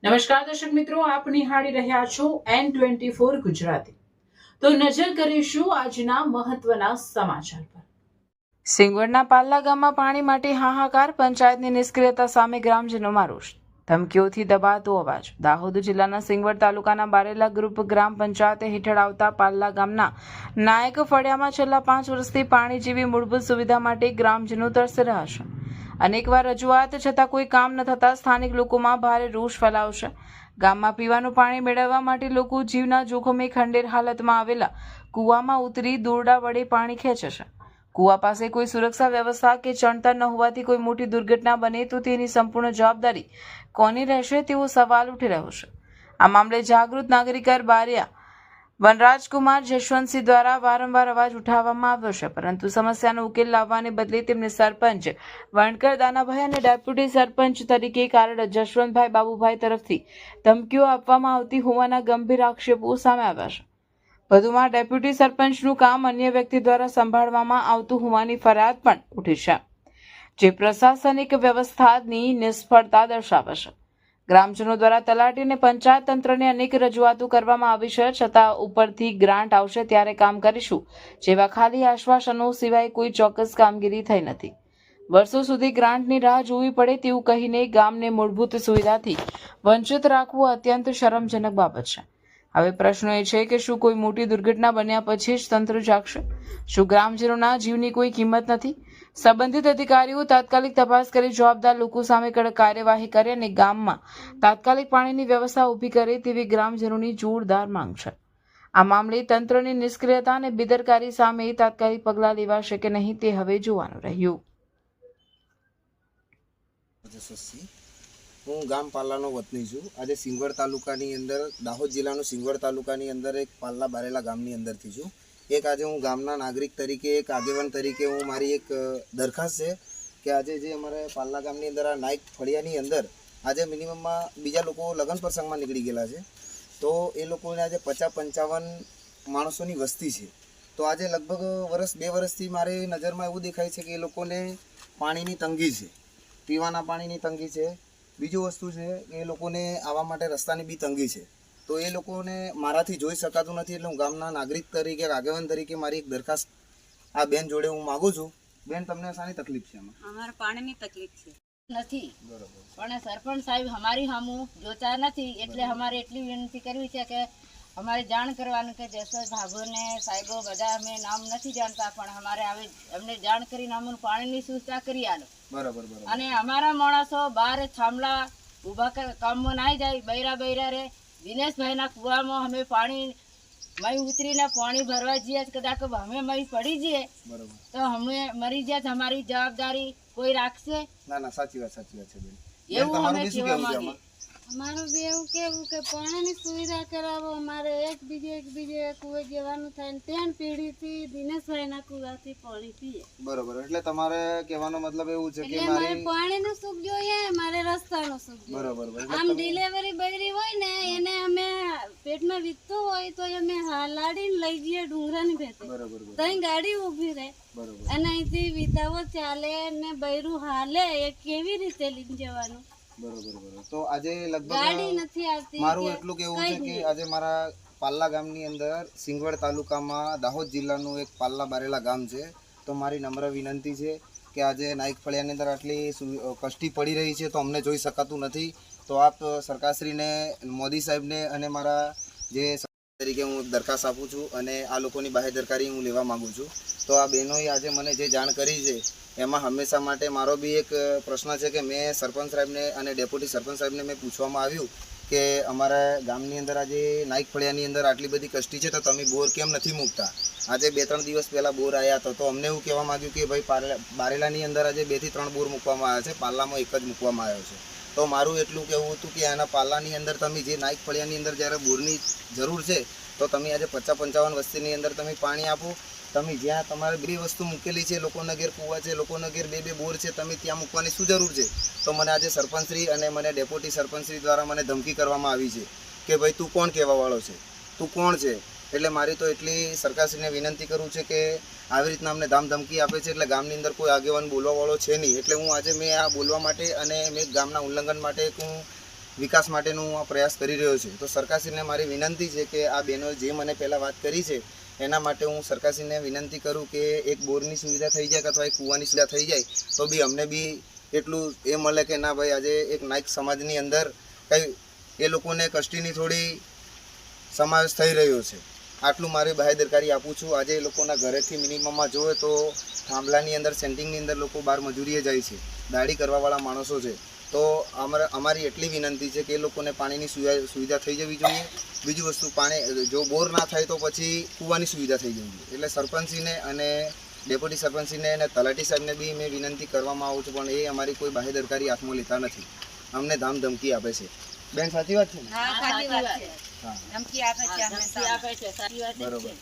નમસ્કાર દર્શક મિત્રો, આપ નિહાળી રહ્યા છો N24 ગુજરાતી। તો નજર કરીશું આજના મહત્વના સમાચાર પર। સિંગવડના પાલ્લા ગામમાં પાણી માટે હાહાકાર, પંચાયતની નિષ્ક્રિયતા સામે ગ્રામજનોમાં રોષ, ધમકીઓથી દબાતો અવાજ। દાહોદ જિલ્લાના સિંગવડ તાલુકાના બારેલા ગ્રુપ ગ્રામ પંચાયત હેઠળ આવતા પાલ્લા ગામના નાયક ફળિયામાં છેલ્લા 5 વર્ષથી પાણી જેવી મૂળભૂત સુવિધા માટે ગ્રામજનો તરસી રહ્યા છે। અનેકવાર રજૂઆત છતાં કોઈ કામ ન થતા સ્થાનિક લોકોમાં ભારે રોષ ફેલાયો છે। ગામમાં પીવાનું પાણી મેળવવા માટે લોકો જીવના જોખમે ખંડેર હાલતમાં આવેલા કૂવામાં ઉતરી દોરડા વડે પાણી ખેંચે છે। કૂવા પાસે કોઈ સુરક્ષા વ્યવસ્થા કે ચણતર ન હોવાથી કોઈ મોટી દુર્ઘટના બને તો તેની સંપૂર્ણ જવાબદારી કોની રહેશે તેવો સવાલ ઉઠી રહ્યો છે। આ મામલે જાગૃત નાગરિક બારિયા વનરાજકુમાર જશવંતસિંહ દ્વારા વારંવાર અવાજ ઉઠાવવામાં આવ્યો છે, પરંતુ સમસ્યાનો ઉકેલ લાવવાને બદલે તેમને સરપંચ વણકર દાનાભાઈ અને ડેપ્યુટી સરપંચ તરીકે કાર્યરત જશવંતભાઈ બાબુભાઈ તરફથી ધમકીઓ આપવામાં આવતી હોવાના ગંભીર આક્ષેપો સામે આવ્યા છે। વધુમાં ડેપ્યુટી સરપંચનું કામ અન્ય વ્યક્તિ દ્વારા સંભાળવામાં આવતું હોવાની ફરિયાદ પણ ઉઠી છે, જે પ્રશાસનિક વ્યવસ્થાની નિષ્ફળતા દર્શાવે છે। ગ્રામજનો દ્વારા તલાટી અને પંચાયત તંત્રને અનેક રજૂઆતો કરવામાં આવી છે, છતાં ઉપરથી ગ્રાન્ટ આવશે ત્યારે કામ કરીશું જેવા ખાલી આશ્વાસનો સિવાય કોઈ ચોક્કસ કામગીરી થઈ નથી। વર્ષો સુધી ગ્રાન્ટની રાહ જોવી પડે તેવું કહીને ગામને મૂળભૂત સુવિધાથી વંચિત રાખવું અત્યંત શરમજનક બાબત છે। હવે પ્રશ્ન એ છે કે શું કોઈ મોટી દુર્ઘટના બન્યા પછી જ તંત્ર જાગશે? શું ગ્રામજનોના જીવની કોઈ કિંમત નથી? સંબંધિત અધિકારીઓ તાત્કાલિક તપાસ કરી જવાબદાર લોકો સામે કડક કાર્યવાહી કરે અને ગામમાં તાત્કાલિક પાણીની વ્યવસ્થા ઊભી કરે તેવી ગ્રામજનોની જોરદાર માંગ છે। આ મામલે તંત્રની નિષ્ક્રિયતા અને બેદરકારી સામે તાત્કાલિક પગલાં લેવાશે કે નહીં તે હવે જોવાનું રહ્યું। હું ગામ પાલ્લાનો વતની છું। આજે સિંગવડ તાલુકાની અંદર, દાહોદ જિલ્લાનું સિંગવડ તાલુકાની અંદર એક પાલ્લા બારેલા ગામની અંદરથી છું। એક આજે હું ગામના નાગરિક તરીકે, એક આગેવાન તરીકે હું મારી એક દરખાસ્ત છે કે આજે જે અમારે પાલ્લા ગામની અંદર આ નાયક ફળિયાની અંદર આજે મિનિમમમાં બીજા લોકો લગ્ન પ્રસંગમાં નીકળી ગયેલા છે, તો એ લોકોને આજે 50-55 માણસોની વસ્તી છે। તો આજે લગભગ 2 વર્ષથી મારી નજરમાં એવું દેખાય છે કે એ લોકોને પાણીની તંગી છે, પીવાના પાણીની તંગી છે। બીજું વસ્તુ છે કે એ લોકોને આવવા માટે રસ્તાની બી તંગી છે। તો એ લોકોને મારાથી જોઈ શકાતું નથી, એટલે હું ગામના નાગરિક તરીકે, આગેવાન તરીકે મારી એક દરખાસ્ત આ બેન જોડે હું માગું છું। બેન, તમને શાની તકલીફ છે? અમારે પાણીની તકલીફ છે નથી, બરોબર, પણ સરપંચ સાહેબ અમારી સામું જોતા નથી, એટલે અમારે એટલી વિનંતી કરવી છે કે અમારે જાણ કરવાનું કે જશવંત ભાભોને સાહેબો બધા અમે નામ નથી જાણતા, પણ અમારે આવી અમને જાણ કરીને અમને પાણીની સુવિધા કરી આલો। બરાબર, અને અમારા માણસો બહાર થાંભલા ઊભા કામમાં નાઈ જાય, બૈરા રે દિનેશભાઈના કુવામાં અમે પાણી મય ઉતરીને પાણી ભરવા જઈએ, કદાચ અમે મય પડી જઈએ તો અમે મરી જાય, અમારી જવાબદારી કોઈ રાખશે? ના, સાચી વાત છે બેન। એવું અમે કહેવા માંગીએ। અમારું બી એવું કેવું કે પાણીની સુવિધા કરાવો, અમારે એક બીજે કુએ જવાનું થાય ને ત્યાં પેઢીથી દિનેશભાઈના કુવાથી પાણી પીએ। બરોબર, એટલે તમારે કહેવાનો મતલબ એવું છે કે મારે પાણીનું સુખ જોઈએ, મારે રસ્તાનું સુખ જોઈએ। બરોબર, આમ ડિલિવરી બૈરી હોય ને એને અમે પેટમાં વીતતું હોય તો અમે લાડીને લઈ જઈએ ડુંગરાની ભેતે, ત્યાં ગાડી ઊભી રહે અને અહીંથી વિતાવો ચાલે ને બૈરું હાલે, એ કેવી રીતે લઈને જવાનું? બરોબર, તો આજે લગભગ ગાડી નથી આવતી। મારું એટલું કેવું છે કે આજે મારા પાલ્લા ગામની અંદર, સિંગવડ તાલુકામાં દાહોદ જિલ્લાનું એક પાલ્લા બારેલા ગામ છે, તો મારી નમ્ર વિનંતી છે કે આજે નાયક ફળિયાની અંદર આટલી કષ્ટી પડી રહી છે તો અમને જોઈ શકાતું નથી, તો આપ સરકારશ્રીને, મોદી સાહેબને અને મારા જે તરીકે હું દરખાસ્ત આપું છું અને આ લોકોની બાહેદરકારી હું લેવા માગું છું। તો આ બહેનોએ આજે મને જે જાણ કરી છે એમાં હંમેશા માટે મારો બી એક પ્રશ્ન છે કે મેં સરપંચ સાહેબને અને ડેપ્યુટી સરપંચ સાહેબને મેં પૂછવામાં આવ્યું કે અમારા ગામની અંદર આજે નાયક ફળિયાની અંદર આટલી બધી કષ્ટી છે તો તમે બોર કેમ નથી મૂકતા? આજે 2-3 દિવસ પહેલાં બોર આવ્યા હતો, તો અમને એવું કહેવા માંગ્યું કે ભાઈ બારેલાની અંદર આજે 2 થી 3 બોર મૂકવામાં આવ્યા છે, પાલ્લામાં એક જ મૂકવામાં આવ્યો છે। તો મારું એટલું કહેવું હતું કે આના પાલ્લાની અંદર તમે જે નાયક ફળિયાની અંદર જ્યારે બોરની જરૂર છે તો તમે આજે 50-55 વસ્તીની અંદર તમે પાણી આપો। તમે જ્યાં તમારે 2 વસ્તુ મૂકેલી છે, લોકોના ઘેર કૂવા છે, લોકોના ઘેર 2 બોર છે, તમે ત્યાં મૂકવાની શું જરૂર છે? તો મને આજે સરપંચશ્રી અને મને ડેપ્યુટી સરપંચશ્રી દ્વારા મને ધમકી કરવામાં આવી છે કે ભાઈ તું કોણ કહેવાવાળો છે, તું કોણ છે? એટલે મારી તો એટલી સરકારશ્રીને વિનંતી કરું છે કે આવી રીતના અમને ધમકી આપે છે, એટલે ગામની અંદર કોઈ આગેવાન બોલવાવાળો છે નહીં, એટલે હું આજે મેં આ બોલવા માટે અને મેં ગામના ઉલ્લંઘન માટે હું વિકાસ માટેનું હું આ પ્રયાસ કરી રહ્યો છું. તો સરકારશ્રીને મારી વિનંતી છે કે આ બહેનોએ જે મને પહેલાં વાત કરી છે એના માટે હું સરકારશ્રીને વિનંતી કરું કે એક બોરની સુવિધા થઈ જાય અથવા એક કૂવાની સુવિધા થઈ જાય તો બી અમને બી એટલું એ મળે કે ના ભાઈ આજે એક નાયક સમાજની અંદર કંઈ એ લોકોને કષ્ટીની થોડી સમાવેશ થઈ રહ્યો છે. આટલું મારી બાહેદરકારી આપું છું. આજે એ લોકોના ઘરેથી મિનિમમમાં જોવે તો થાંભલાની અંદર સેન્ટિંગની અંદર લોકો બહાર મજૂરીએ જાય છે, દાઢી કરવાવાળા માણસો છે. તો અમારી એટલી વિનંતી છે કે એ લોકોને પાણીની સુવિધા થઈ જવી જોઈએ. બીજી વસ્તુ પાણી જો બોર ના થાય તો પછી કૂવાની સુવિધા થઈ જવી જોઈએ. એટલે સરપંચશ્રીને અને ડેપ્યુટી સરપંચશ્રીને અને તલાટી સાહેબને બી મેં વિનંતી કરવામાં આવું છું, પણ એ અમારી કોઈ બાહેદરકારી હાથમાં લેતા નથી, અમને ધમકી આપે છે. બેન સાચી વાત છે ને? હા, સાચી વાત છે. હા ધમકી આપે છે, સાચી વાત છે. બરોબર.